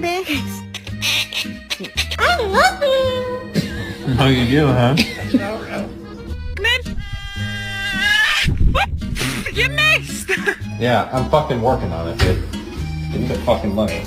this. I love you. Oh, you do, huh? You missed. Yeah, I'm fucking working on it, dude. Give me the fucking money.